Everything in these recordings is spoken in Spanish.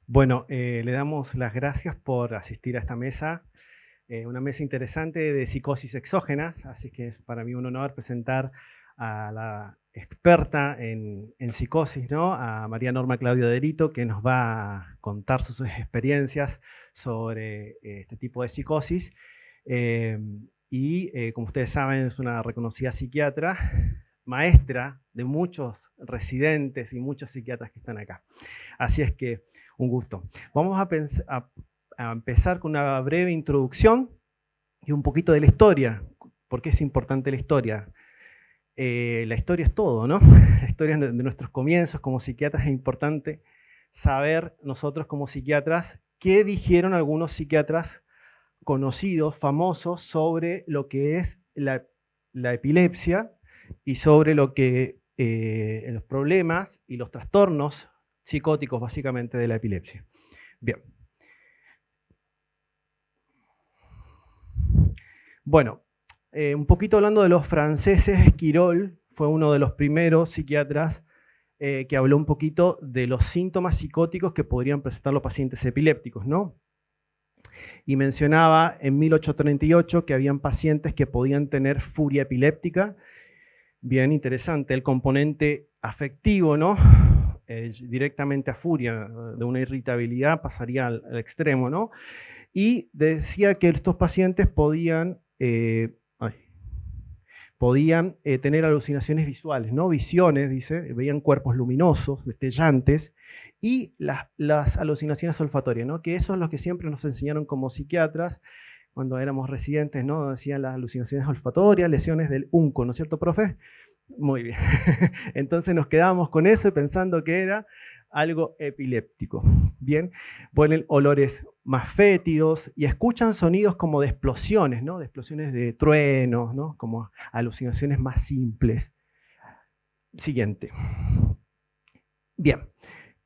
Bueno, le damos las gracias por asistir a esta mesa, una mesa interesante de psicosis exógenas, así que es para mí un honor presentar a la experta en psicosis, ¿no? A María Norma Claudio Derito, que nos va a contar sus experiencias sobre este tipo de psicosis. Eh, Como ustedes saben, es una reconocida psiquiatra, maestra de muchos residentes y muchos psiquiatras que están acá. Así es que un gusto. Vamos a empezar con una breve introducción y un poquito de la historia. ¿Por qué es importante la historia? La historia es todo, ¿no? La historia de nuestros comienzos como psiquiatras es importante saber nosotros como psiquiatras qué dijeron algunos psiquiatras conocidos, famosos, sobre lo que es la epilepsia y sobre lo que los problemas y los trastornos psicóticos básicamente de la epilepsia. Bien. Bueno, un poquito hablando de los franceses, Esquirol fue uno de los primeros psiquiatras que habló un poquito de los síntomas psicóticos que podrían presentar los pacientes epilépticos, ¿no? Y mencionaba en 1838 que habían pacientes que podían tener furia epiléptica. Bien interesante, el componente afectivo, ¿no? Directamente a furia, de una irritabilidad pasaría al extremo, ¿no? Y decía que estos pacientes podían tener alucinaciones visuales, ¿no? Visiones, dice, veían cuerpos luminosos, destellantes, y las alucinaciones olfatorias, ¿no? Que eso es lo que siempre nos enseñaron como psiquiatras cuando éramos residentes, ¿no? Decían las alucinaciones olfatorias, lesiones del unco, ¿no es cierto, profe? Muy bien. Entonces nos quedamos con eso pensando que era algo epiléptico. Bien, ponen olores más fétidos y escuchan sonidos como de explosiones, ¿no? De explosiones de truenos, ¿no? Como alucinaciones más simples. Siguiente. Bien.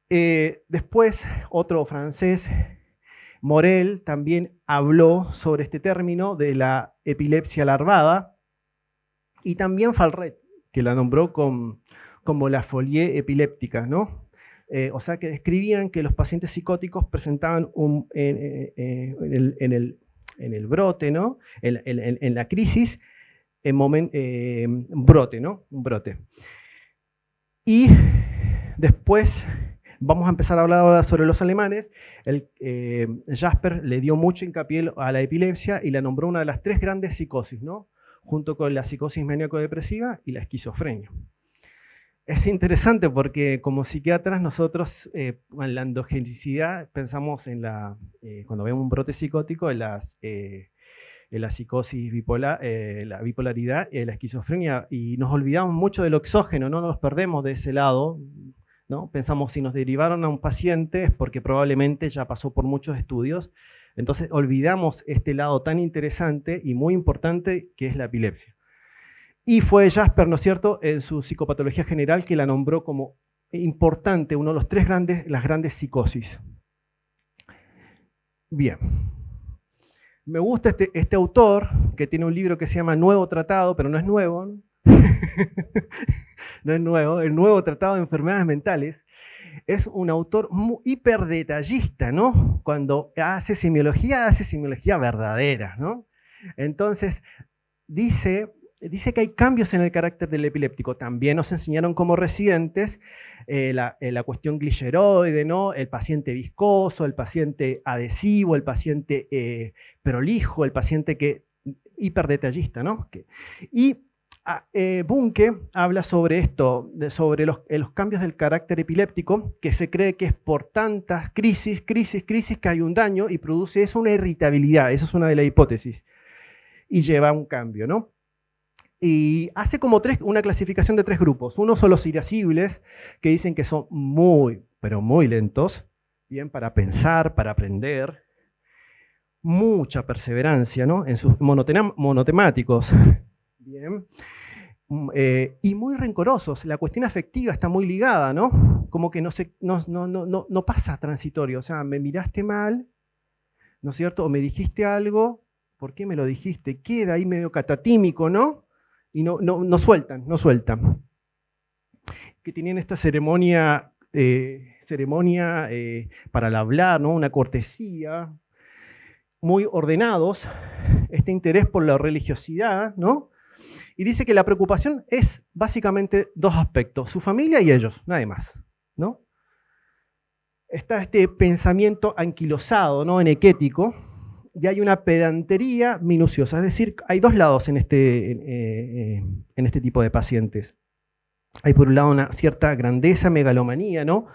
Después, otro francés, Morel, también habló sobre este término de la epilepsia larvada, y también Falret, que la nombró como la folie epiléptica, ¿no? O sea, que describían que los pacientes psicóticos presentaban en el brote, ¿no? En la crisis, brote, ¿no? Un brote. Y después vamos a empezar a hablar ahora sobre los alemanes. Jasper le dio mucho hincapié a la epilepsia y la nombró una de las tres grandes psicosis, ¿no? Junto con la psicosis maníaco-depresiva y la esquizofrenia. Es interesante porque como psiquiatras nosotros en la endogenicidad pensamos cuando vemos un brote psicótico en la psicosis bipolar, la bipolaridad, la esquizofrenia, y nos olvidamos mucho del oxógeno, no nos perdemos de ese lado, ¿no? Pensamos si nos derivaron a un paciente es porque probablemente ya pasó por muchos estudios, entonces olvidamos este lado tan interesante y muy importante que es la epilepsia. Y fue Jasper, ¿no es cierto?, en su psicopatología general que la nombró como importante, uno de los las grandes psicosis. Bien. Me gusta este autor, que tiene un libro que se llama Nuevo Tratado, pero no es nuevo, ¿no? No es nuevo, el Nuevo Tratado de Enfermedades Mentales. Es un autor hiper detallista, ¿no? Cuando hace semiología verdadera, ¿no? Entonces, dice que hay cambios en el carácter del epiléptico. También nos enseñaron como residentes la cuestión gliceroide, ¿no? El paciente viscoso, el paciente adhesivo, el paciente prolijo, el paciente hiperdetallista, ¿no? Y Bunke habla sobre esto, sobre los cambios del carácter epiléptico, que se cree que es por tantas crisis que hay un daño y produce eso una irritabilidad. Esa es una de las hipótesis. Y lleva a un cambio, ¿no? Y hace como una clasificación de tres grupos. Uno son los irascibles, que dicen que son muy, pero muy lentos, bien, para pensar, para aprender. Mucha perseverancia, ¿no? En sus monotemáticos, bien. Y muy rencorosos. La cuestión afectiva está muy ligada, ¿no? Como que no pasa transitorio. O sea, me miraste mal, ¿no es cierto? O me dijiste algo, ¿por qué me lo dijiste? Queda ahí medio catatímico, ¿no? Y no sueltan. Que tenían esta ceremonia ceremonia para el hablar, ¿no? Una cortesía, muy ordenados, este interés por la religiosidad, ¿no? Y dice que la preocupación es básicamente dos aspectos, su familia y ellos, nadie más, ¿no? Está este pensamiento anquilosado, ¿no? Enequético, y hay una pedantería minuciosa, es decir, hay dos lados en este tipo de pacientes. Hay por un lado una cierta grandeza, megalomanía, ¿no?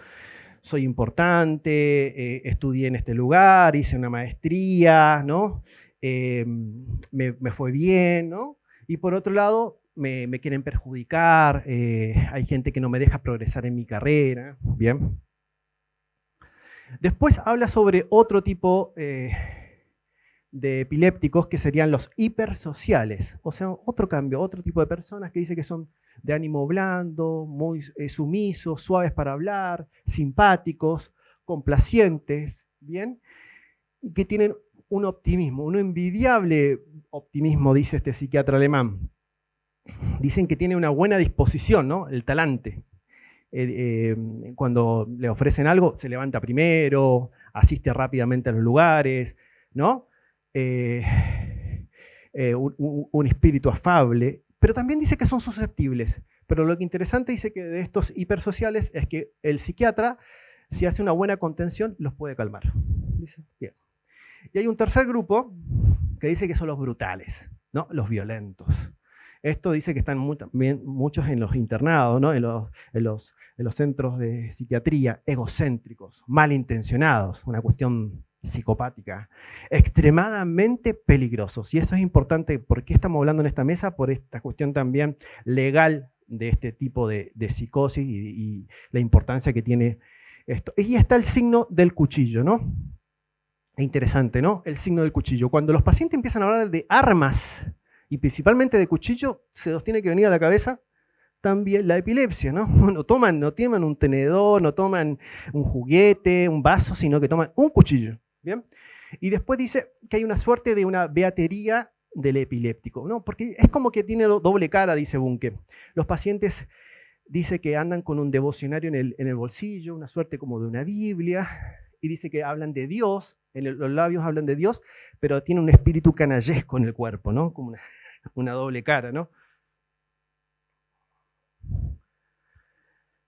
Soy importante, estudié en este lugar, hice una maestría, ¿no? Me fue bien, ¿no? Y por otro lado, me quieren perjudicar, hay gente que no me deja progresar en mi carrera, ¿bien? Después habla sobre otro tipo de epilépticos que serían los hipersociales, o sea, otro cambio, otro tipo de personas que dice que son de ánimo blando, muy sumisos, suaves para hablar, simpáticos, complacientes, ¿bien? Y que tienen un optimismo, un envidiable optimismo, dice este psiquiatra alemán. Dicen que tiene una buena disposición, ¿no? El talante. Cuando le ofrecen algo, se levanta primero, asiste rápidamente a los lugares, ¿no? Un espíritu afable, pero también dice que son susceptibles. Pero lo que interesante dice que de estos hipersociales es que el psiquiatra, si hace una buena contención, los puede calmar. Dice, bien. Y hay un tercer grupo que dice que son los brutales, ¿no? Los violentos. Esto dice que están también muchos en los internados, ¿no? en los centros de psiquiatría, egocéntricos, malintencionados, una cuestión psicopática, extremadamente peligrosos. Y esto es importante, ¿por qué estamos hablando en esta mesa? Por esta cuestión también legal de este tipo de psicosis y la importancia que tiene esto. Y está el signo del cuchillo, ¿no? Interesante, ¿no? El signo del cuchillo. Cuando los pacientes empiezan a hablar de armas, y principalmente de cuchillo, se nos tiene que venir a la cabeza también la epilepsia, ¿no? No toman un tenedor, no toman un juguete, un vaso, sino que toman un cuchillo, ¿bien? Y después dice que hay una suerte de una beatería del epiléptico, ¿no? Porque es como que tiene doble cara, dice Bunke. Los pacientes dice que andan con un devocionario en el bolsillo, una suerte como de una Biblia, y dice que hablan de Dios, los labios hablan de Dios, pero tiene un espíritu canallesco en el cuerpo, ¿no? Como una doble cara, ¿no?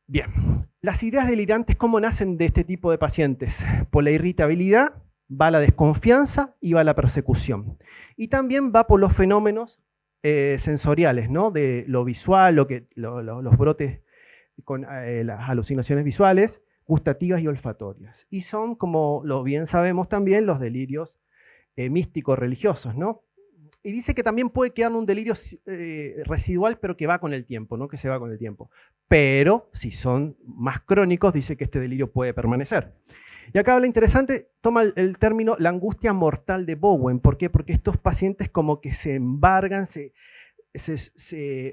Bien, las ideas delirantes, ¿cómo nacen de este tipo de pacientes? Por la irritabilidad, va la desconfianza y va la persecución. Y también va por los fenómenos sensoriales, ¿no? De lo visual, los brotes con las alucinaciones visuales, gustativas y olfatorias. Y son, como lo bien sabemos también, los delirios místicos religiosos, ¿no? Y dice que también puede quedar un delirio residual, pero que va con el tiempo, ¿no? Que se va con el tiempo. Pero si son más crónicos, dice que este delirio puede permanecer. Y acá habla interesante, toma el término la angustia mortal de Bowen. ¿Por qué? Porque estos pacientes como que se embargan, se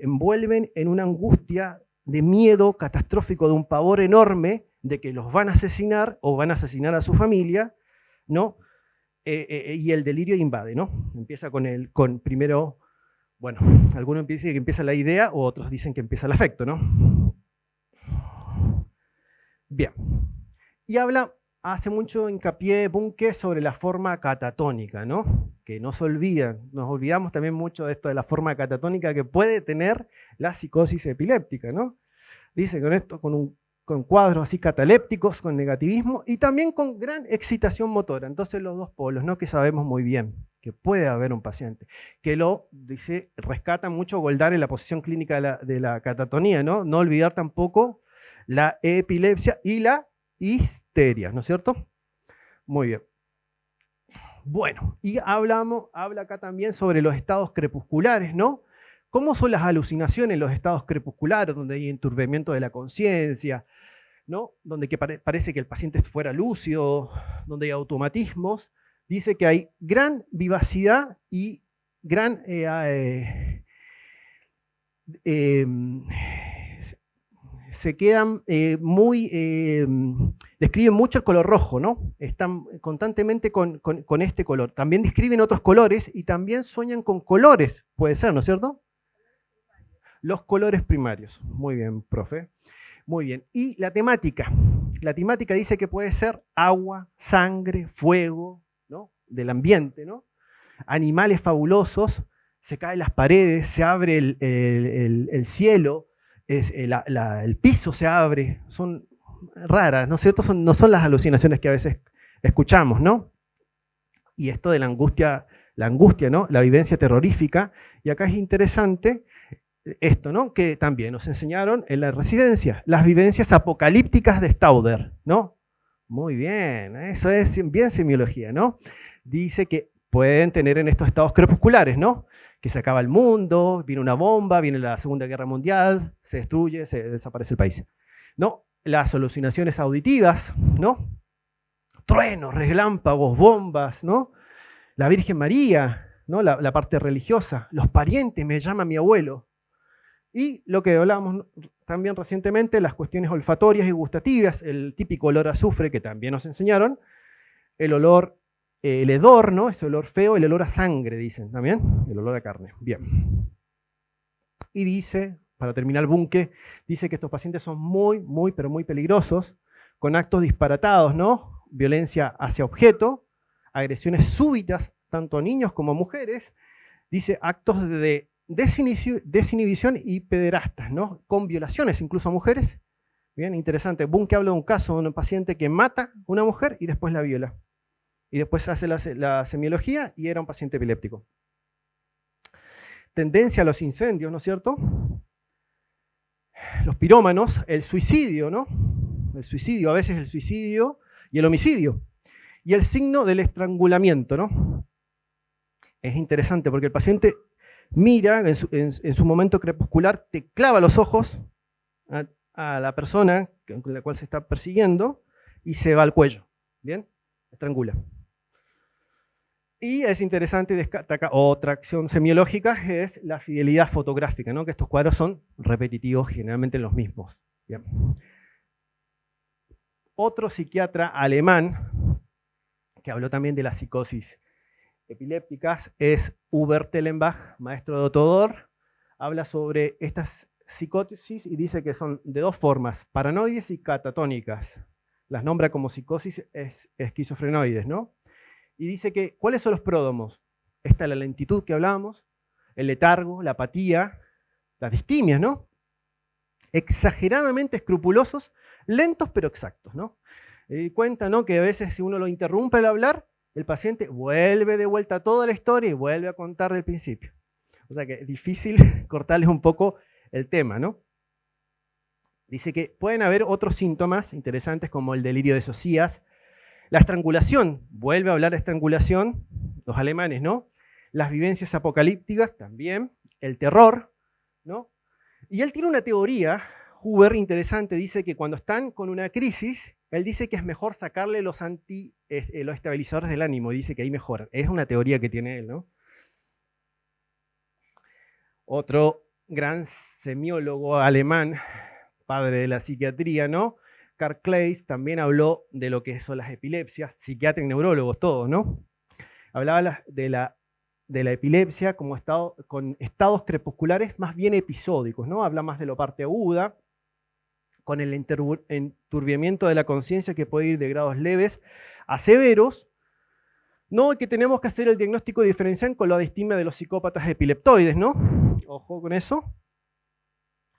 envuelven en una angustia de miedo catastrófico, de un pavor enorme de que los van a asesinar o van a asesinar a su familia, ¿no? Y el delirio invade, ¿no? Empieza con primero, bueno, algunos dicen que empieza la idea, o otros dicen que empieza el afecto, ¿no? Bien. Y hace mucho hincapié Bunke sobre la forma catatónica, ¿no? Que no se olvidan, nos olvidamos también mucho de esto de la forma catatónica que puede tener la psicosis epiléptica, ¿no? Dice con esto, con cuadros así catalépticos, con negativismo y también con gran excitación motora. Entonces los dos polos, ¿no? Que sabemos muy bien que puede haber un paciente, que lo, dice, rescata mucho Goldar en la posición clínica de la catatonía, ¿no? No olvidar tampoco la epilepsia y la histeria, ¿no es cierto? Muy bien. Bueno, y habla acá también sobre los estados crepusculares, ¿no? ¿Cómo son las alucinaciones en los estados crepusculares, donde hay enturbamiento de la conciencia, ¿no? Donde parece que el paciente fuera lúcido, donde hay automatismos? Dice que hay gran vivacidad y gran se quedan describen mucho el color rojo, ¿no? Están constantemente con este color. También describen otros colores y también sueñan con colores, puede ser, ¿no es cierto? Los colores primarios. Muy bien, profe. Muy bien. Y la temática. La temática dice que puede ser agua, sangre, fuego, ¿no? Del ambiente, ¿no? Animales fabulosos, se caen las paredes, se abre el cielo, el piso se abre, son raras, ¿no es cierto? No son las alucinaciones que a veces escuchamos, ¿no? Y esto de la angustia, ¿no? La vivencia terrorífica, y acá es interesante esto, ¿no? Que también nos enseñaron en la residencia, las vivencias apocalípticas de Stauder, ¿no? Muy bien, eso es bien semiología, ¿no? Dice que pueden tener en estos estados crepusculares, ¿no? Que se acaba el mundo, viene una bomba, viene la Segunda Guerra Mundial, se destruye, se desaparece el país. ¿No? Las alucinaciones auditivas, ¿no? Truenos, relámpagos, bombas, ¿no? La Virgen María, ¿no? La parte religiosa, los parientes, me llama mi abuelo. Y lo que hablábamos también recientemente, las cuestiones olfatorias y gustativas, el típico olor a azufre que también nos enseñaron, el olor, el hedor, ¿no? Ese olor feo, el olor a sangre, dicen también, el olor a carne. Bien. Y dice, para terminar Bunke, dice que estos pacientes son muy, pero muy peligrosos, con actos disparatados, ¿no? Violencia hacia objeto, agresiones súbitas, tanto a niños como a mujeres, dice actos de desinhibición y pederastas, ¿no? Con violaciones incluso a mujeres. Bien, interesante. Bunke habla de un caso de un paciente que mata a una mujer y después la viola. Y después hace la semiología y era un paciente epiléptico. Tendencia a los incendios, ¿no es cierto? Los pirómanos, el suicidio, ¿no? El suicidio, a veces el suicidio y el homicidio. Y el signo del estrangulamiento, ¿no? Es interesante porque el paciente mira en su momento crepuscular, te clava los ojos a la persona con la cual se está persiguiendo y se va al cuello, ¿bien? Estrangula. Y es interesante, destaca otra acción semiológica, es la fidelidad fotográfica, ¿no? Que estos cuadros son repetitivos, generalmente los mismos. Bien. Otro psiquiatra alemán, que habló también de la psicosis epilépticas, es Hubert Tellenbach, maestro de Otodor. Habla sobre estas psicosis y dice que son de dos formas, paranoides y catatónicas. Las nombra como psicosis esquizofrenoides, ¿no? Y dice que, ¿cuáles son los pródomos? Esta es la lentitud que hablábamos, el letargo, la apatía, las distimias, ¿no? Exageradamente escrupulosos, lentos pero exactos, ¿no? Cuenta, ¿no? Que a veces si uno lo interrumpe al hablar, el paciente vuelve de vuelta toda la historia y vuelve a contar del principio. O sea que es difícil cortarles un poco el tema, ¿no? Dice que pueden haber otros síntomas interesantes como el delirio de Socias, la estrangulación, vuelve a hablar de estrangulación, los alemanes, ¿no? Las vivencias apocalípticas también, el terror, ¿no? Y él tiene una teoría, Huber, interesante, dice que cuando están con una crisis, él dice que es mejor sacarle los estabilizadores del ánimo, dice que ahí mejor. Es una teoría que tiene él, ¿no? Otro gran semiólogo alemán, padre de la psiquiatría, ¿no? Karl Claeys también habló de lo que son las epilepsias, psiquiatra y neurólogos todos, ¿no? Hablaba de la epilepsia como con estados crepusculares más bien episódicos, ¿no? Habla más de la parte aguda, con el enturbiamiento de la conciencia que puede ir de grados leves a severos, ¿no? Que tenemos que hacer el diagnóstico diferencial con la distimia de los psicópatas epileptoides, ¿no? Ojo con eso.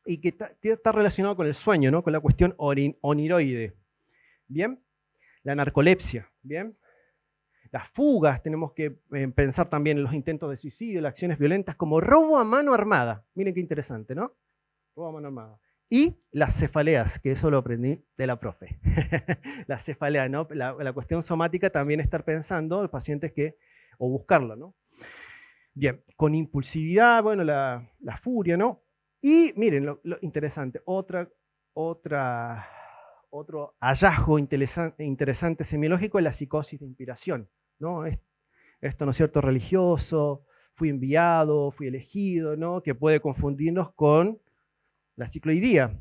Y que está relacionado con el sueño, ¿no? Con la cuestión oniroide. ¿Bien? La narcolepsia, ¿bien? Las fugas, tenemos que pensar también en los intentos de suicidio, las acciones violentas como robo a mano armada. Miren qué interesante, ¿no? Robo a mano armada. Y las cefaleas, que eso lo aprendí de la profe. Las cefaleas, ¿no? La cuestión somática también estar pensando, los pacientes o buscarla, ¿no? Bien, con impulsividad, bueno, la furia, ¿no? Y miren, lo interesante, otro hallazgo interesante semiológico es la psicosis de inspiración, ¿no? Esto, ¿no es cierto?, religioso, fui enviado, fui elegido, ¿no? Que puede confundirnos con la cicloidía.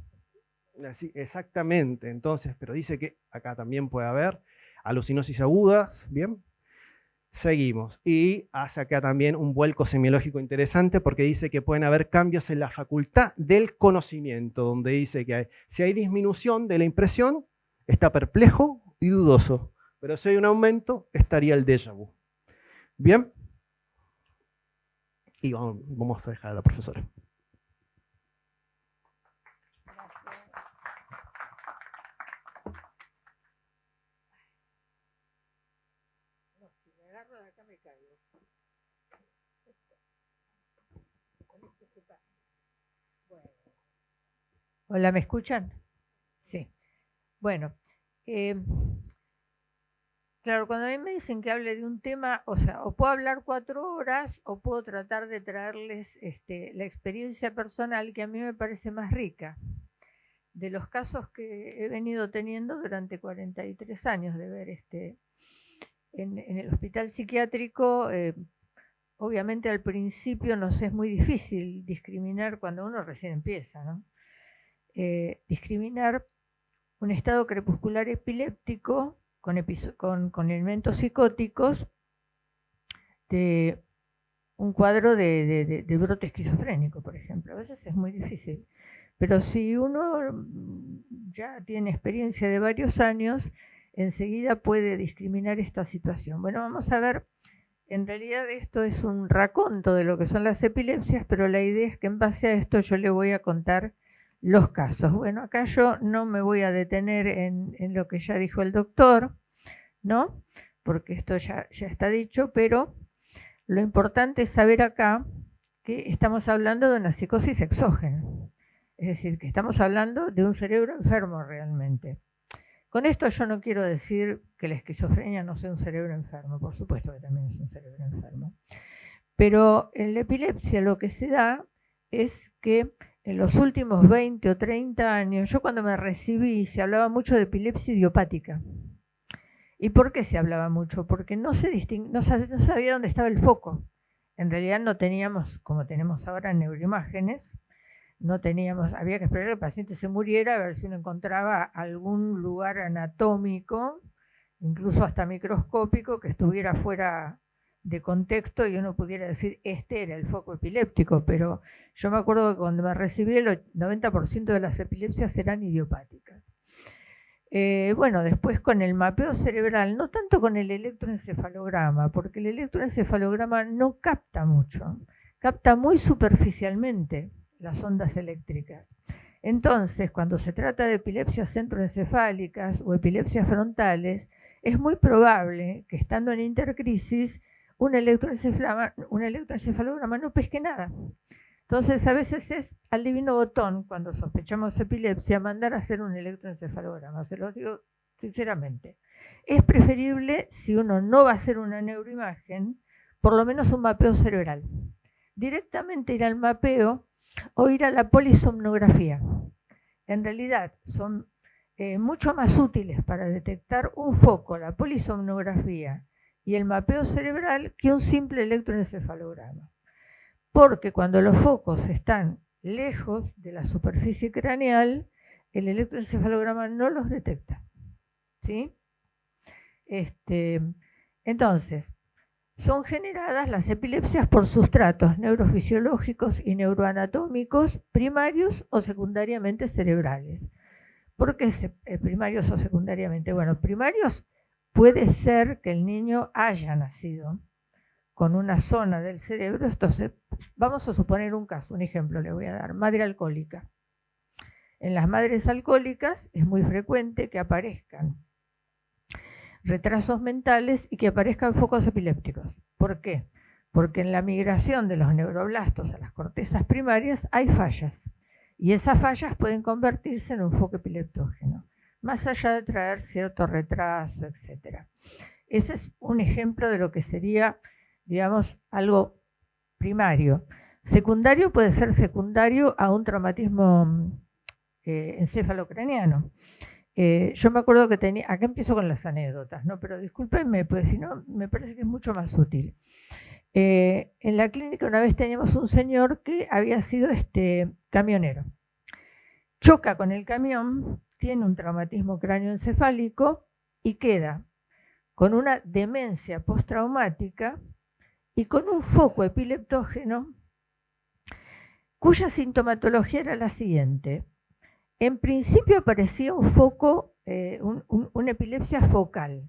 Exactamente, entonces, pero dice que acá también puede haber alucinosis agudas, ¿bien? Seguimos. Y hace acá también un vuelco semiológico interesante porque dice que pueden haber cambios en la facultad del conocimiento, donde dice que si hay disminución de la impresión, está perplejo y dudoso, pero si hay un aumento, estaría el déjà vu. ¿Bien? Y vamos a dejar a la profesora. Hola, ¿me escuchan? Sí. Bueno, claro, cuando a mí me dicen que hable de un tema, o sea, o puedo hablar 4 horas o puedo tratar de traerles la experiencia personal que a mí me parece más rica de los casos que he venido teniendo durante 43 años de ver en el hospital psiquiátrico. Obviamente al principio nos es muy difícil discriminar cuando uno recién empieza, ¿no? Discriminar un estado crepuscular epiléptico con elementos psicóticos de un cuadro de brote esquizofrénico, por ejemplo. A veces es muy difícil. Pero si uno ya tiene experiencia de varios años, enseguida puede discriminar esta situación. Bueno, vamos a ver, en realidad esto es un raconto de lo que son las epilepsias, pero la idea es que en base a esto yo le voy a contar los casos. Bueno, acá yo no me voy a detener en lo que ya dijo el doctor, ¿no? Porque esto ya está dicho, pero lo importante es saber acá que estamos hablando de una psicosis exógena. Es decir, que estamos hablando de un cerebro enfermo realmente. Con esto yo no quiero decir que la esquizofrenia no sea un cerebro enfermo, por supuesto que también es un cerebro enfermo. Pero en la epilepsia lo que se da es que en los últimos 20 o 30 años, yo cuando me recibí se hablaba mucho de epilepsia idiopática. ¿Y por qué se hablaba mucho? Porque no sabía dónde estaba el foco. En realidad no teníamos, como tenemos ahora, neuroimágenes. No teníamos, había que esperar que el paciente se muriera a ver si uno encontraba algún lugar anatómico, incluso hasta microscópico, que estuviera fuera de contexto y uno pudiera decir este era el foco epiléptico. Pero yo me acuerdo que cuando me recibí el 90% de las epilepsias eran idiopáticas. Bueno, después con el mapeo cerebral, no tanto con el electroencefalograma, porque el electroencefalograma no capta mucho, capta muy superficialmente las ondas eléctricas. Entonces, cuando se trata de epilepsias centroencefálicas o epilepsias frontales, es muy probable que estando en intercrisis un electroencefalograma no pesque nada. Entonces, a veces es al divino botón, cuando sospechamos epilepsia, mandar a hacer un electroencefalograma, se lo digo sinceramente. Es preferible, si uno no va a hacer una neuroimagen, por lo menos un mapeo cerebral. Directamente ir al mapeo o ir a la polisomnografía. En realidad son mucho más útiles para detectar un foco, la polisomnografía y el mapeo cerebral, que un simple electroencefalograma. Porque cuando los focos están lejos de la superficie craneal, el electroencefalograma no los detecta. ¿Sí? Entonces, son generadas las epilepsias por sustratos neurofisiológicos y neuroanatómicos primarios o secundariamente cerebrales. ¿Por qué primarios o secundariamente? Bueno, primarios puede ser que el niño haya nacido con una zona del cerebro. Entonces, vamos a suponer un caso, un ejemplo le voy a dar, madre alcohólica. En las madres alcohólicas es muy frecuente que aparezcan retrasos mentales y que aparezcan focos epilépticos. ¿Por qué? Porque en la migración de los neuroblastos a las cortezas primarias hay fallas, y esas fallas pueden convertirse en un foco epileptógeno, más allá de traer cierto retraso, etc. Ese es un ejemplo de lo que sería, digamos, algo primario. Secundario puede ser secundario a un traumatismo encefalocraniano. Yo me acuerdo que tenía, acá empiezo con las anécdotas, ¿no? Pero discúlpenme, pues si no, me parece que es mucho más útil. En la clínica una vez teníamos un señor que había sido camionero. Choca con el camión, tiene un traumatismo cráneoencefálico y queda con una demencia postraumática y con un foco epileptógeno cuya sintomatología era la siguiente. En principio aparecía un foco una epilepsia focal.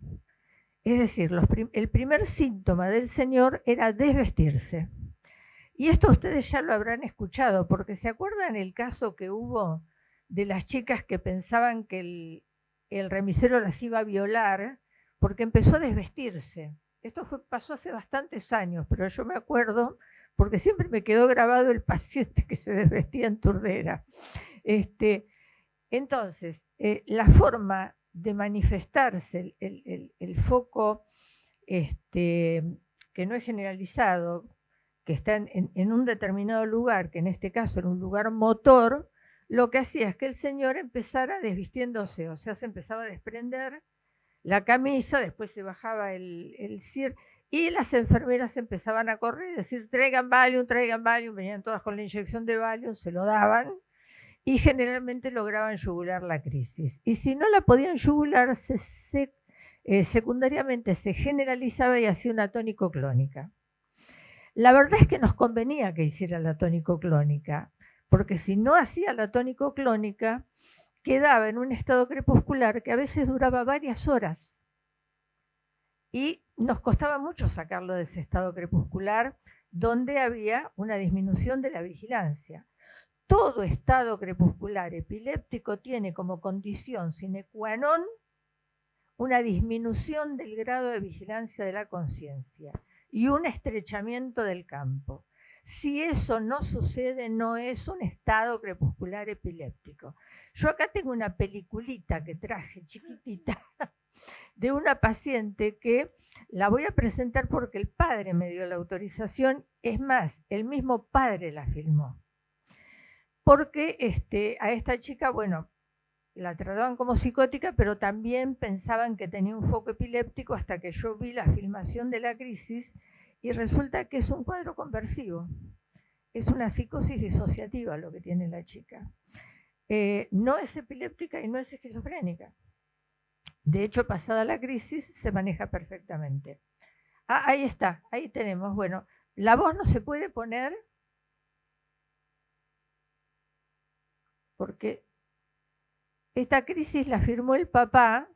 Es decir, el primer síntoma del señor era desvestirse. Y esto ustedes ya lo habrán escuchado, porque ¿se acuerdan el caso que hubo de las chicas que pensaban que el remisero las iba a violar porque empezó a desvestirse? Esto pasó hace bastantes años, pero yo me acuerdo porque siempre me quedó grabado el paciente que se desvestía en Turdera. Entonces, la forma de manifestarse el foco que no es generalizado, que está en un determinado lugar, que en este caso era un lugar motor, lo que hacía es que el señor empezara desvistiéndose, o sea, se empezaba a desprender la camisa, después se bajaba el cierre, y las enfermeras empezaban a correr y decir, traigan Valium, venían todas con la inyección de Valium, se lo daban, y generalmente lograban yugular la crisis. Y si no la podían yugular, secundariamente se generalizaba y hacía una tónico-clónica. La verdad es que nos convenía que hiciera la tónico-clónica, porque si no hacía la tónico-clónica, quedaba en un estado crepuscular que a veces duraba varias horas. Y nos costaba mucho sacarlo de ese estado crepuscular, donde había una disminución de la vigilancia. Todo estado crepuscular epiléptico tiene como condición sine qua non una disminución del grado de vigilancia de la conciencia y un estrechamiento del campo. Si eso no sucede, no es un estado crepuscular epiléptico. Yo acá tengo una peliculita que traje, chiquitita, de una paciente que la voy a presentar porque el padre me dio la autorización. Es más, el mismo padre la filmó. Porque a esta chica, bueno, la trataban como psicótica, pero también pensaban que tenía un foco epiléptico hasta que yo vi la filmación de la crisis y resulta que es un cuadro conversivo. Es una psicosis disociativa lo que tiene la chica. No es epiléptica y no es esquizofrénica. De hecho, pasada la crisis, se maneja perfectamente. Ah, ahí está, ahí tenemos. Bueno, la voz no se puede poner porque esta crisis la firmó el papá.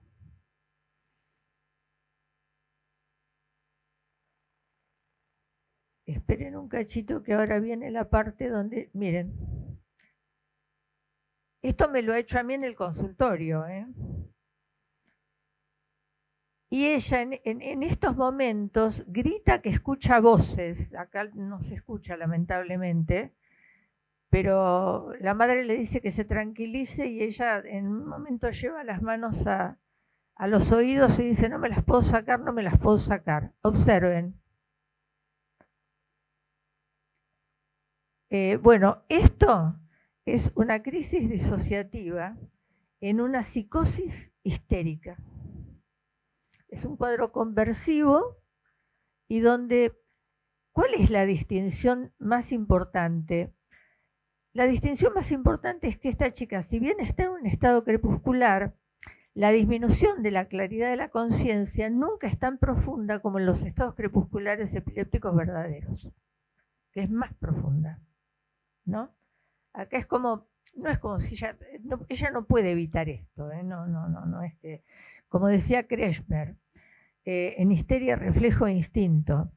Esperen un cachito que ahora viene la parte donde, miren, esto me lo ha hecho a mí en el consultorio, Y ella en estos momentos grita que escucha voces, acá no se escucha lamentablemente, pero la madre le dice que se tranquilice y ella en un momento lleva las manos a los oídos y dice, no me las puedo sacar, no me las puedo sacar. Observen. Bueno, esto es una crisis disociativa en una psicosis histérica. Es un cuadro conversivo y donde, ¿cuál es la distinción más importante? La distinción más importante es que esta chica, si bien está en un estado crepuscular, la disminución de la claridad de la conciencia nunca es tan profunda como en los estados crepusculares epilépticos verdaderos, que es más profunda, ¿no? Acá es como, no es como si ella no puede evitar esto, no es que, como decía Kretschmer, en histeria, reflejo e instinto.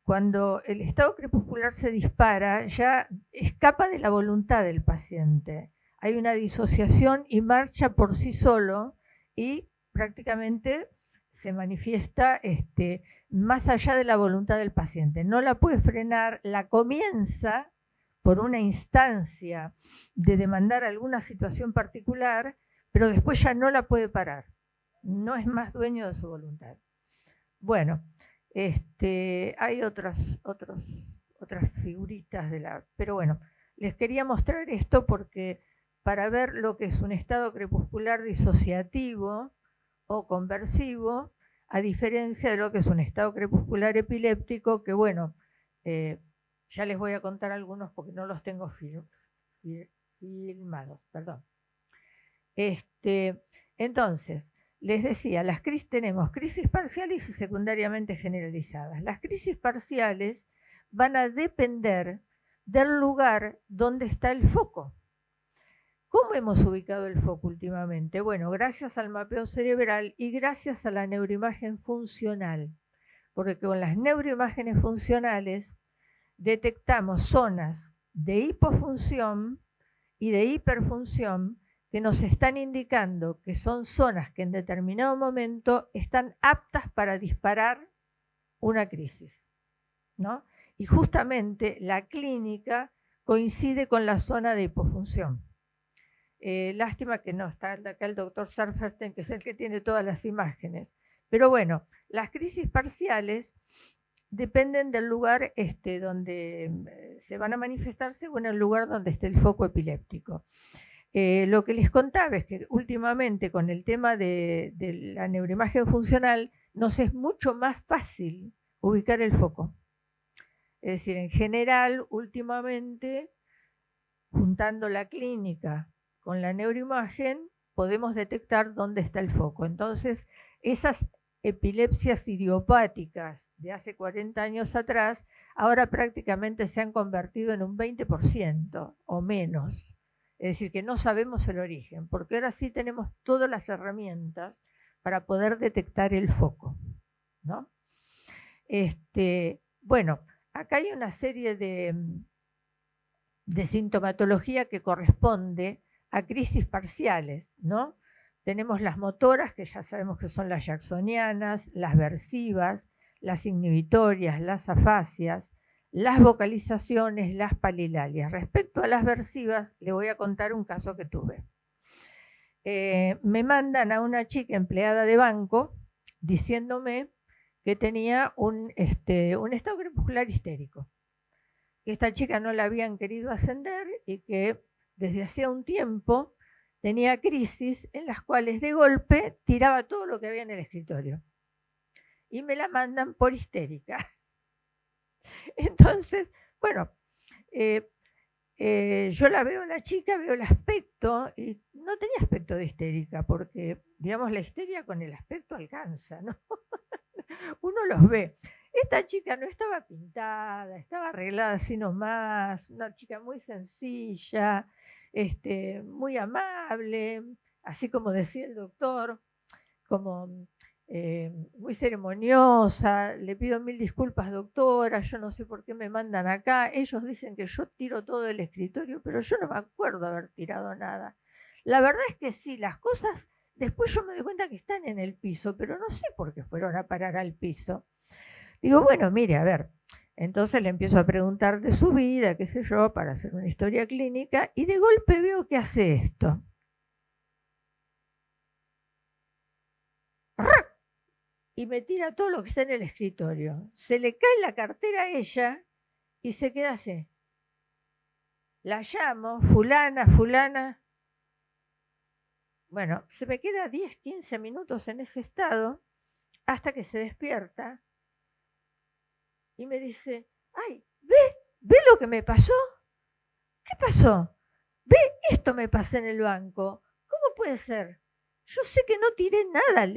Cuando el estado crepuscular se dispara, ya escapa de la voluntad del paciente. Hay una disociación y marcha por sí solo y prácticamente se manifiesta más allá de la voluntad del paciente. No la puede frenar, la comienza por una instancia de demandar alguna situación particular, pero después ya no la puede parar. No es más dueño de su voluntad. Bueno, hay otras figuritas pero bueno, les quería mostrar esto porque para ver lo que es un estado crepuscular disociativo o conversivo, a diferencia de lo que es un estado crepuscular epiléptico, que bueno, ya les voy a contar algunos porque no los tengo filmados, perdón. Entonces, les decía, tenemos crisis parciales y secundariamente generalizadas. Las crisis parciales van a depender del lugar donde está el foco. ¿Cómo hemos ubicado el foco últimamente? Bueno, gracias al mapeo cerebral y gracias a la neuroimagen funcional, porque con las neuroimágenes funcionales detectamos zonas de hipofunción y de hiperfunción que nos están indicando que son zonas que en determinado momento están aptas para disparar una crisis, ¿no? Y justamente la clínica coincide con la zona de hipofunción. Lástima que no está acá el doctor Sarferstein, que es el que tiene todas las imágenes. Pero bueno, las crisis parciales dependen del lugar donde se van a manifestar según el lugar donde esté el foco epiléptico. Lo que les contaba es que últimamente con el tema de la neuroimagen funcional nos es mucho más fácil ubicar el foco. Es decir, en general, últimamente, juntando la clínica con la neuroimagen, podemos detectar dónde está el foco. Entonces, esas epilepsias idiopáticas de hace 40 años atrás, ahora prácticamente se han convertido en un 20% o menos. Es decir, que no sabemos el origen, porque ahora sí tenemos todas las herramientas para poder detectar el foco, ¿no? Bueno, acá hay una serie de sintomatología que corresponde a crisis parciales, ¿no? Tenemos las motoras, que ya sabemos que son las jacksonianas, las versivas, las inhibitorias, las afasias, las vocalizaciones, las palilalias. Respecto a las versivas, le voy a contar un caso que tuve. Me mandan a una chica empleada de banco diciéndome que tenía un estado crepuscular histérico. Que esta chica no la habían querido ascender y que desde hacía un tiempo tenía crisis en las cuales de golpe tiraba todo lo que había en el escritorio. Y me la mandan por histérica. Entonces, bueno, yo la veo a la chica, veo el aspecto, y no tenía aspecto de histérica, porque, digamos, la histeria con el aspecto alcanza, ¿no? Uno los ve. Esta chica no estaba pintada, estaba arreglada así nomás, una chica muy sencilla, muy amable, así como decía el doctor, como muy ceremoniosa. Le pido 1000 disculpas, doctora, yo no sé por qué me mandan acá. Ellos dicen que yo tiro todo del escritorio, pero yo no me acuerdo haber tirado nada. La verdad es que sí, las cosas, después yo me doy cuenta que están en el piso, pero no sé por qué fueron a parar al piso. Digo, bueno, mire, a ver. Entonces le empiezo a preguntar de su vida, qué sé yo, para hacer una historia clínica, y de golpe veo que hace esto. Y me tira todo lo que está en el escritorio. Se le cae la cartera a ella y se queda así. La llamo, fulana, fulana. Bueno, se me queda 10, 15 minutos en ese estado hasta que se despierta y me dice, ay, ¿ve lo que me pasó? ¿Qué pasó? ¿Ve? Esto me pasó en el banco. ¿Cómo puede ser? Yo sé que no tiré nada.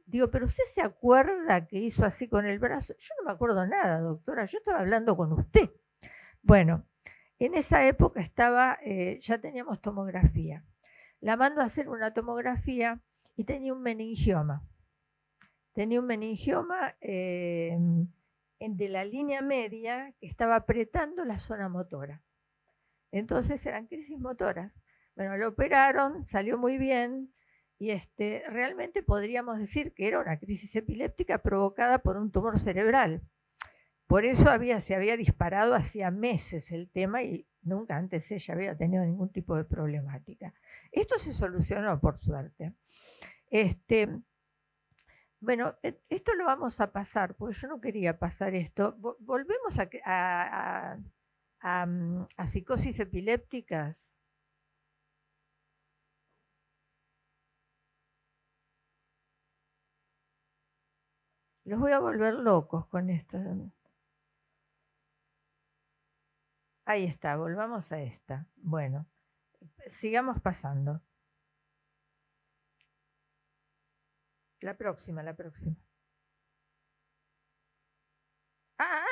Digo, pero ¿usted se acuerda que hizo así con el brazo? Yo no me acuerdo nada, doctora. Yo estaba hablando con usted. Bueno, en esa época ya teníamos tomografía. La mando a hacer una tomografía y tenía un meningioma. Tenía un meningioma de la línea media que estaba apretando la zona motora. Entonces eran crisis motoras. Bueno, lo operaron, salió muy bien y realmente podríamos decir que era una crisis epiléptica provocada por un tumor cerebral. Por eso se había disparado hacía meses el tema y nunca antes ella había tenido ningún tipo de problemática. Esto se solucionó, por suerte. Bueno, esto lo vamos a pasar, porque yo no quería pasar esto. Volvemos a psicosis epilépticas. Los voy a volver locos con esto. Ahí está, volvamos a esta. Bueno, sigamos pasando. La próxima.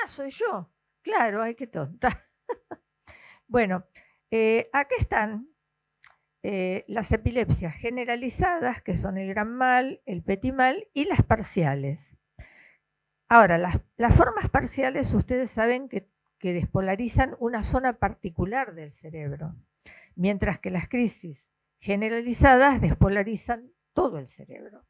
Soy yo. Claro, ay, qué tonta. Bueno, acá están las epilepsias generalizadas, que son el gran mal, el petit mal, y las parciales. Ahora, las formas parciales ustedes saben que despolarizan una zona particular del cerebro, mientras que las crisis generalizadas despolarizan todo el cerebro.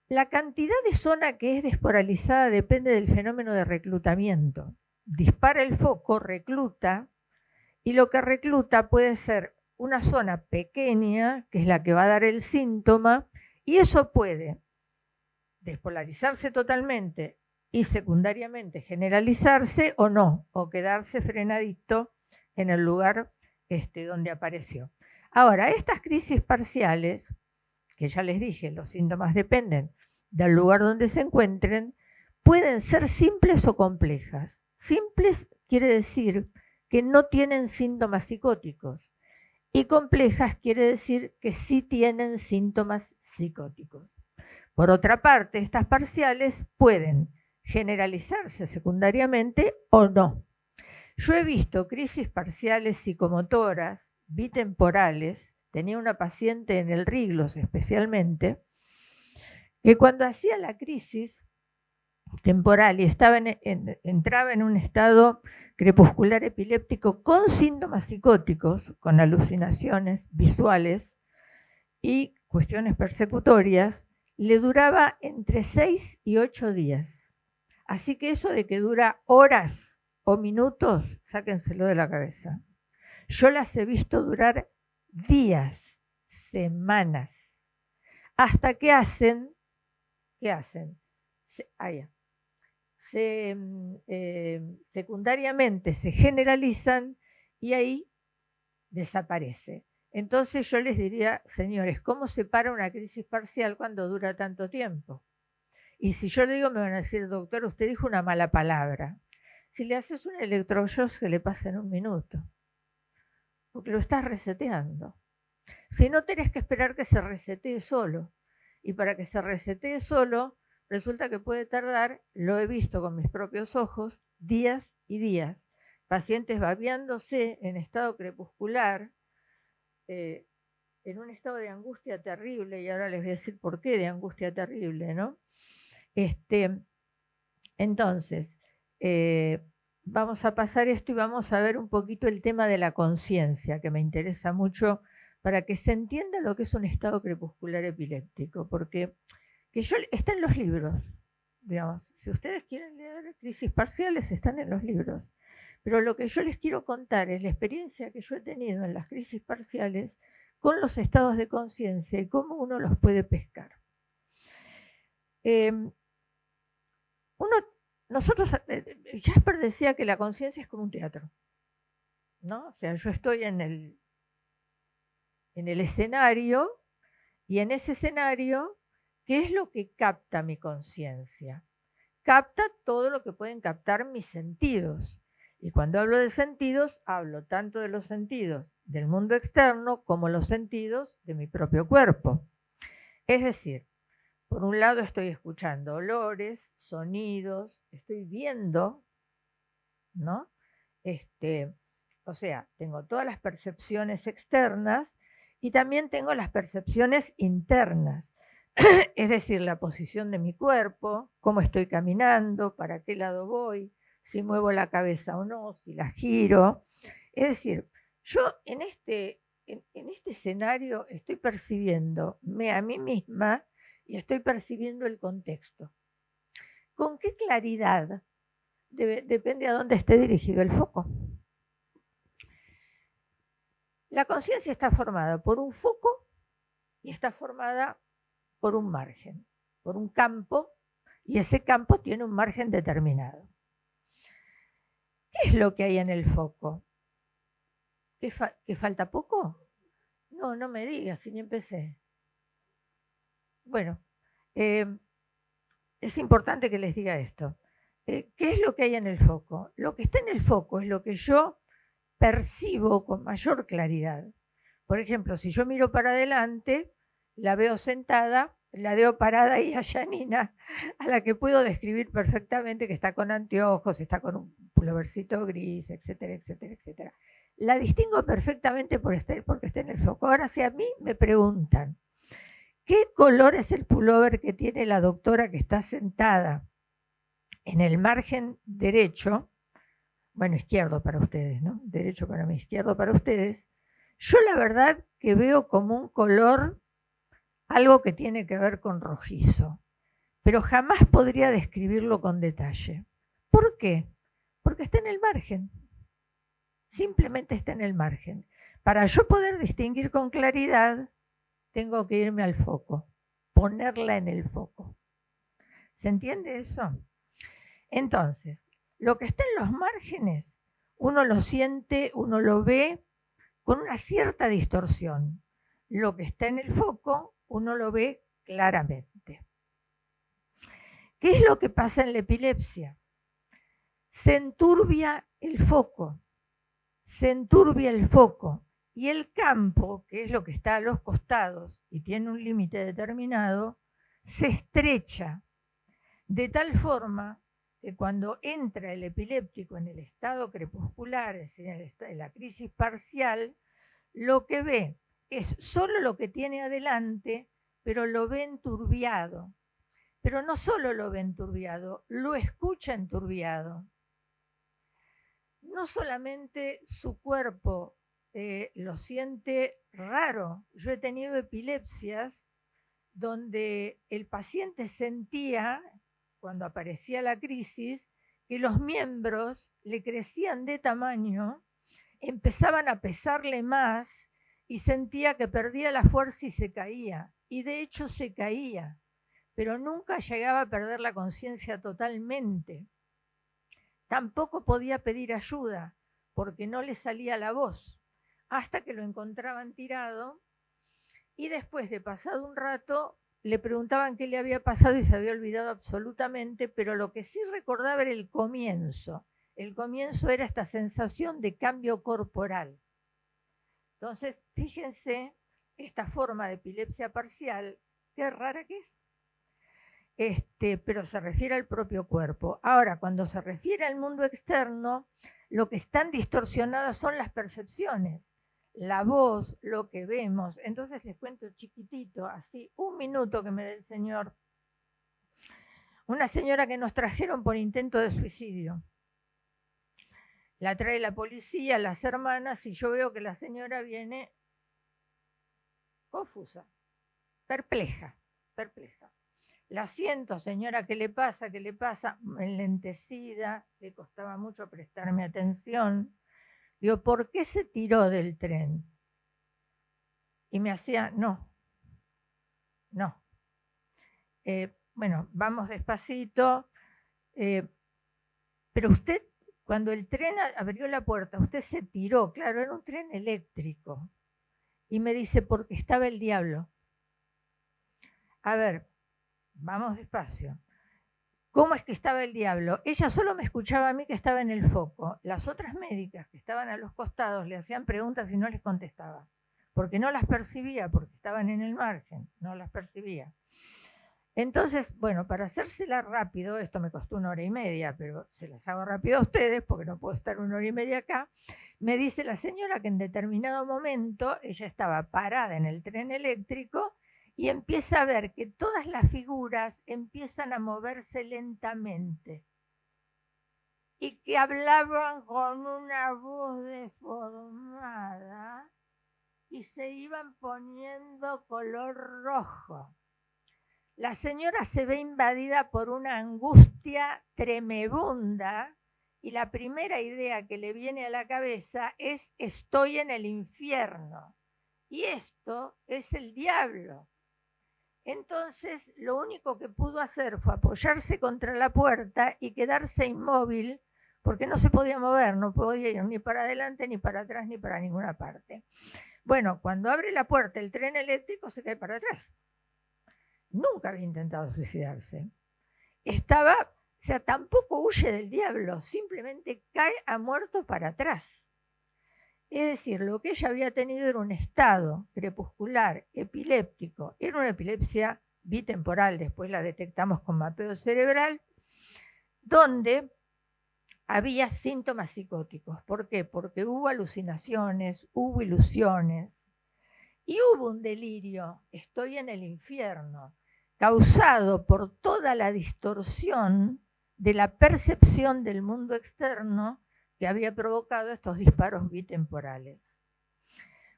La cantidad de zona que es despolarizada depende del fenómeno de reclutamiento. Dispara el foco, recluta, y lo que recluta puede ser una zona pequeña, que es la que va a dar el síntoma, y eso puede despolarizarse totalmente y secundariamente generalizarse o no, o quedarse frenadito en el lugar donde apareció. Ahora, estas crisis parciales, que ya les dije, los síntomas dependen del lugar donde se encuentren, pueden ser simples o complejas. Simples quiere decir que no tienen síntomas psicóticos y complejas quiere decir que sí tienen síntomas psicóticos. Por otra parte, estas parciales pueden generalizarse secundariamente o no. Yo he visto crisis parciales psicomotoras, bitemporales, tenía una paciente en el Riglos especialmente, que cuando hacía la crisis temporal y entraba en un estado crepuscular epiléptico con síntomas psicóticos, con alucinaciones visuales y cuestiones persecutorias, le duraba entre 6 y 8 días. Así que eso de que dura horas o minutos, sáquenselo de la cabeza. Yo las he visto durar días, semanas, hasta que hacen, secundariamente se generalizan y ahí desaparece. Entonces yo les diría, señores, ¿cómo se para una crisis parcial cuando dura tanto tiempo? Y si yo le digo, me van a decir, doctor, usted dijo una mala palabra. Si le haces un electroshock, se le pasa en un minuto, porque lo estás reseteando. Si no, tenés que esperar que se resetee solo. Y para que se resetee solo, resulta que puede tardar, lo he visto con mis propios ojos, días y días. Pacientes babeándose en estado crepuscular, en un estado de angustia terrible, y ahora les voy a decir por qué de angustia terrible, ¿no? Entonces, vamos a pasar esto y vamos a ver un poquito el tema de la conciencia, que me interesa mucho para que se entienda lo que es un estado crepuscular epiléptico, porque está en los libros, digamos. Si ustedes quieren leer crisis parciales, están en los libros. Pero lo que yo les quiero contar es la experiencia que yo he tenido en las crisis parciales con los estados de conciencia y cómo uno los puede pescar. Jasper decía que la conciencia es como un teatro, ¿no? O sea, yo estoy en el escenario y en ese escenario, ¿qué es lo que capta mi conciencia? Capta todo lo que pueden captar mis sentidos. Y cuando hablo de sentidos, hablo tanto de los sentidos del mundo externo como los sentidos de mi propio cuerpo. Es decir, por un lado estoy escuchando olores, sonidos, estoy viendo, ¿no? O sea, tengo todas las percepciones externas y también tengo las percepciones internas. Es decir, la posición de mi cuerpo, cómo estoy caminando, para qué lado voy, si muevo la cabeza o no, si la giro. Es decir, yo en este escenario estoy percibiéndome a mí misma y estoy percibiendo el contexto. ¿Con qué claridad? Depende a dónde esté dirigido el foco. La conciencia está formada por un foco y está formada por un margen, por un campo, y ese campo tiene un margen determinado. ¿Qué es lo que hay en el foco? ¿Que falta poco? No, no me digas, si ni empecé. Bueno, es importante que les diga esto. ¿Qué es lo que hay en el foco? Lo que está en el foco es lo que yo percibo con mayor claridad. Por ejemplo, si yo miro para adelante, la veo sentada, la veo parada ahí a Janina, a la que puedo describir perfectamente que está con anteojos, está con un pulovercito gris, etcétera, etcétera, etcétera. La distingo perfectamente porque está en el foco. Ahora, si a mí me preguntan, ¿qué color es el pullover que tiene la doctora que está sentada en el margen derecho? Bueno, izquierdo para ustedes, ¿no? Derecho para mí, izquierdo para ustedes. Yo la verdad que veo como un color, algo que tiene que ver con rojizo, pero jamás podría describirlo con detalle. ¿Por qué? Porque está en el margen. Simplemente está en el margen. Para yo poder distinguir con claridad, tengo que irme al foco, ponerla en el foco. ¿Se entiende eso? Entonces, lo que está en los márgenes, uno lo siente, uno lo ve con una cierta distorsión. Lo que está en el foco, uno lo ve claramente. ¿Qué es lo que pasa en la epilepsia? Se enturbia el foco, y el campo, que es lo que está a los costados y tiene un límite determinado, se estrecha de tal forma que cuando entra el epiléptico en el estado crepuscular, es decir, en la crisis parcial, lo que ve es solo lo que tiene adelante, pero lo ve enturbiado. Pero no solo lo ve enturbiado, lo escucha enturbiado. No solamente su cuerpo lo siente raro. Yo he tenido epilepsias donde el paciente sentía, cuando aparecía la crisis, que los miembros le crecían de tamaño, empezaban a pesarle más y sentía que perdía la fuerza y se caía. Y de hecho se caía, pero nunca llegaba a perder la conciencia totalmente. Tampoco podía pedir ayuda porque no le salía la voz, hasta que lo encontraban tirado y después de pasado un rato le preguntaban qué le había pasado y se había olvidado absolutamente, pero lo que sí recordaba era el comienzo. El comienzo era esta sensación de cambio corporal. Entonces, fíjense esta forma de epilepsia parcial, qué rara que es. Pero se refiere al propio cuerpo. Ahora, cuando se refiere al mundo externo, lo que están distorsionadas son las percepciones, la voz, lo que vemos. Entonces les cuento chiquitito, así, un minuto que me dé el señor. Una señora que nos trajeron por intento de suicidio. La trae la policía, las hermanas, y yo veo que la señora viene confusa, perpleja. La siento, señora, ¿qué le pasa? ¿Qué le pasa? Enlentecida, le costaba mucho prestarme atención. Digo, ¿por qué se tiró del tren? Y me hacía, no. Bueno, vamos despacito. Pero usted, cuando el tren abrió la puerta, usted se tiró, claro, era un tren eléctrico. Y me dice, porque estaba el diablo. A ver, vamos despacio. ¿Cómo es que estaba el diablo? Ella solo me escuchaba a mí que estaba en el foco. Las otras médicas que estaban a los costados le hacían preguntas y no les contestaba. Porque no las percibía, porque estaban en el margen, no las percibía. Entonces, bueno, para hacérsela rápido, esto me costó 1 hora y media, pero se las hago rápido a ustedes porque no puedo estar 1 hora y media acá. Me dice la señora que en determinado momento ella estaba parada en el tren eléctrico y empieza a ver que todas las figuras empiezan a moverse lentamente y que hablaban con una voz deformada y se iban poniendo color rojo. La señora se ve invadida por una angustia tremebunda y la primera idea que le viene a la cabeza es: estoy en el infierno y esto es el diablo. Entonces lo único que pudo hacer fue apoyarse contra la puerta y quedarse inmóvil porque no se podía mover, no podía ir ni para adelante, ni para atrás, ni para ninguna parte. Bueno, cuando abre la puerta el tren eléctrico se cae para atrás. Nunca había intentado suicidarse. Tampoco huye del diablo, simplemente cae a muerto para atrás. Es decir, lo que ella había tenido era un estado crepuscular, epiléptico, era una epilepsia bitemporal, después la detectamos con mapeo cerebral, donde había síntomas psicóticos. ¿Por qué? Porque hubo alucinaciones, hubo ilusiones y hubo un delirio, estoy en el infierno, causado por toda la distorsión de la percepción del mundo externo que había provocado estos disparos bitemporales.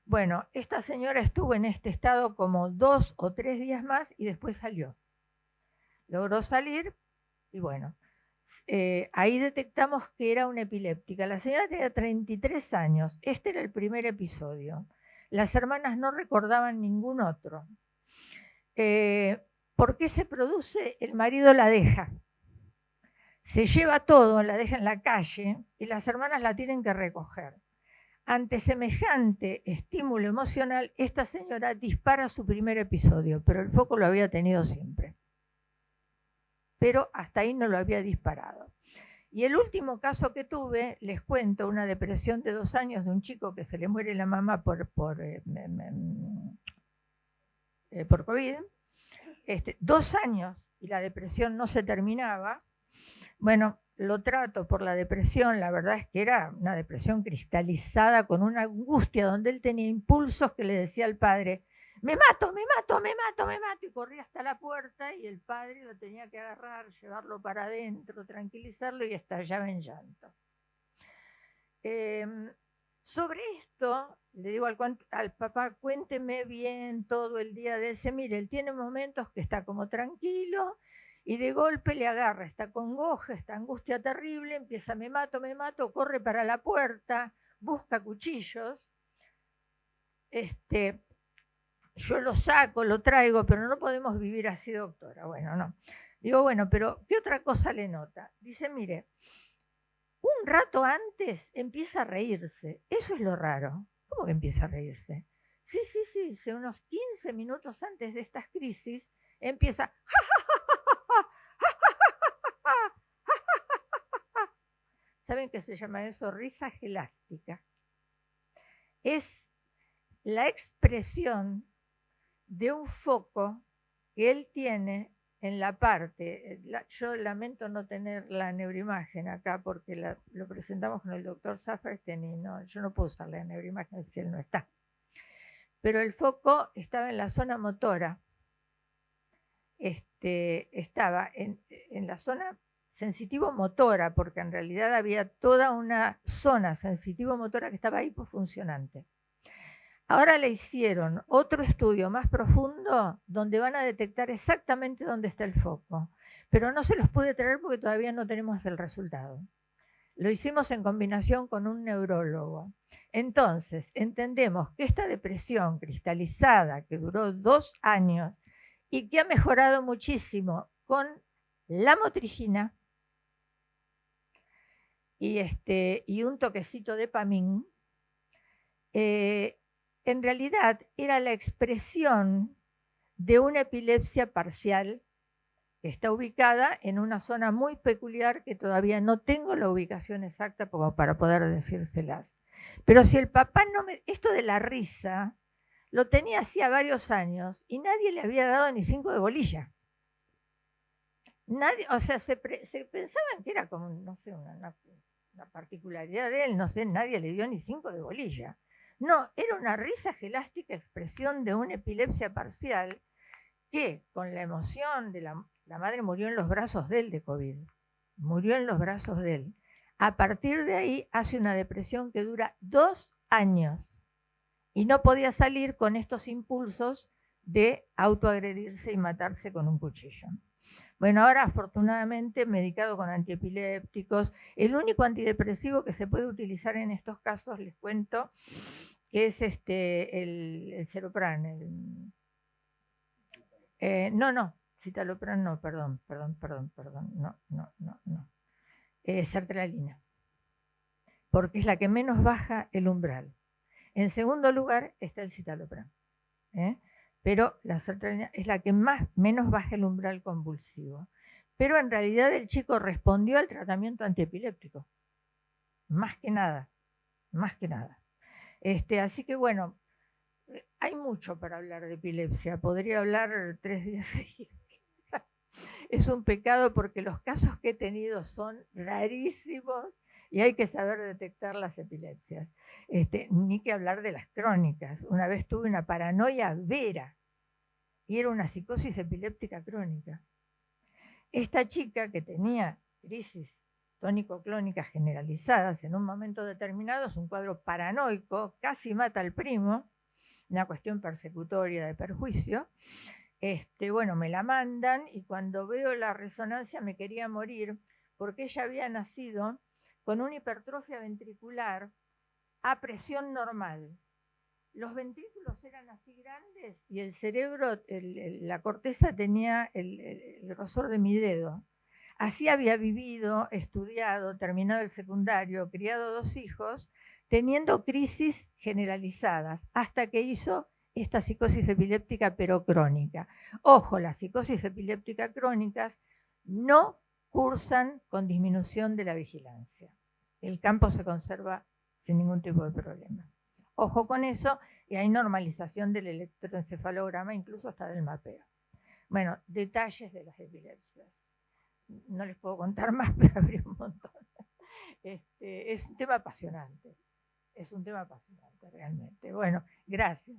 Bueno, esta señora estuvo en este estado como 2 o 3 días más y después salió. Logró salir y bueno, ahí detectamos que era una epiléptica. La señora tenía 33 años, este era el primer episodio. Las hermanas no recordaban ningún otro. ¿Por qué se produce? El marido la deja. Se lleva todo, la deja en la calle y las hermanas la tienen que recoger. Ante semejante estímulo emocional, esta señora dispara su primer episodio, pero el foco lo había tenido siempre. Pero hasta ahí no lo había disparado. Y el último caso que tuve, les cuento, una depresión de 2 años de un chico que se le muere la mamá por COVID. 2 años y la depresión no se terminaba. Bueno, lo trato por la depresión, la verdad es que era una depresión cristalizada con una angustia donde él tenía impulsos que le decía al padre, me mato, me mato, me mato, me mato, y corría hasta la puerta y el padre lo tenía que agarrar, llevarlo para adentro, tranquilizarlo y estallaba en llanto. Sobre esto, le digo al papá, cuénteme bien todo el día de ese, mire, él tiene momentos que está como tranquilo, y de golpe le agarra esta congoja, esta angustia terrible, empieza me mato, corre para la puerta, busca cuchillos, yo lo saco, lo traigo, pero no podemos vivir así, doctora. Bueno, no. Digo, bueno, pero ¿qué otra cosa le nota? Dice, mire, un rato antes empieza a reírse, eso es lo raro. ¿Cómo que empieza a reírse? Sí, unos 15 minutos antes de estas crisis empieza... ¿Saben qué se llama eso? Risa gelástica. Es la expresión de un foco que él tiene en la parte, yo lamento no tener la neuroimagen acá porque lo presentamos con el doctor Safferstein y no, yo no puedo usar la neuroimagen si él no está. Pero el foco estaba en la zona motora, estaba en la zona sensitivo-motora, porque en realidad había toda una zona sensitivo-motora que estaba hipofuncionante. Ahora le hicieron otro estudio más profundo donde van a detectar exactamente dónde está el foco, pero no se los pude traer porque todavía no tenemos el resultado. Lo hicimos en combinación con un neurólogo. Entonces, entendemos que esta depresión cristalizada que duró 2 años y que ha mejorado muchísimo con la motrigina y un toquecito de Pamín, en realidad era la expresión de una epilepsia parcial que está ubicada en una zona muy peculiar que todavía no tengo la ubicación exacta como para poder decírselas. Pero si el papá esto de la risa lo tenía hacía varios años y nadie le había dado ni 5 de bolilla. Nadie, o sea, se pensaban que era como, no sé, una particularidad de él, no sé, nadie le dio ni 5 de bolilla. No, era una risa gelástica expresión de una epilepsia parcial que con la emoción de la madre murió en los brazos de él de COVID, murió en los brazos de él. A partir de ahí hace una depresión que dura 2 años y no podía salir con estos impulsos de autoagredirse y matarse con un cuchillo. Bueno, ahora afortunadamente medicado con antiepilépticos, el único antidepresivo que se puede utilizar en estos casos, les cuento, que es el Celopran. Citalopram no, perdón, no. Sertralina, porque es la que menos baja el umbral. En segundo lugar está el citalopram, pero la sertralina es la que menos baja el umbral convulsivo. Pero en realidad el chico respondió al tratamiento antiepiléptico, más que nada. Así que bueno, hay mucho para hablar de epilepsia, podría hablar 3 días seguidos. es un pecado porque los casos que he tenido son rarísimos y hay que saber detectar las epilepsias. Ni que hablar de las crónicas. Una vez tuve una paranoia vera y era una psicosis epiléptica crónica. Esta chica que tenía crisis tónico-clónicas generalizadas en un momento determinado, es un cuadro paranoico, casi mata al primo, una cuestión persecutoria de perjuicio. Bueno, me la mandan y cuando veo la resonancia me quería morir porque ella había nacido con una hipertrofia ventricular a presión normal. Los ventrículos eran así grandes y el cerebro, la corteza tenía el grosor de mi dedo. Así había vivido, estudiado, terminado el secundario, criado 2 hijos, teniendo crisis generalizadas, hasta que hizo esta psicosis epiléptica pero crónica. Ojo, las psicosis epilépticas crónicas no cursan con disminución de la vigilancia. El campo se conserva sin ningún tipo de problema. Ojo con eso, y hay normalización del electroencefalograma, incluso hasta del mapeo. Bueno, detalles de las epilepsias. No les puedo contar más, pero habría un montón. Es un tema apasionante. Es un tema apasionante, realmente. Bueno, gracias.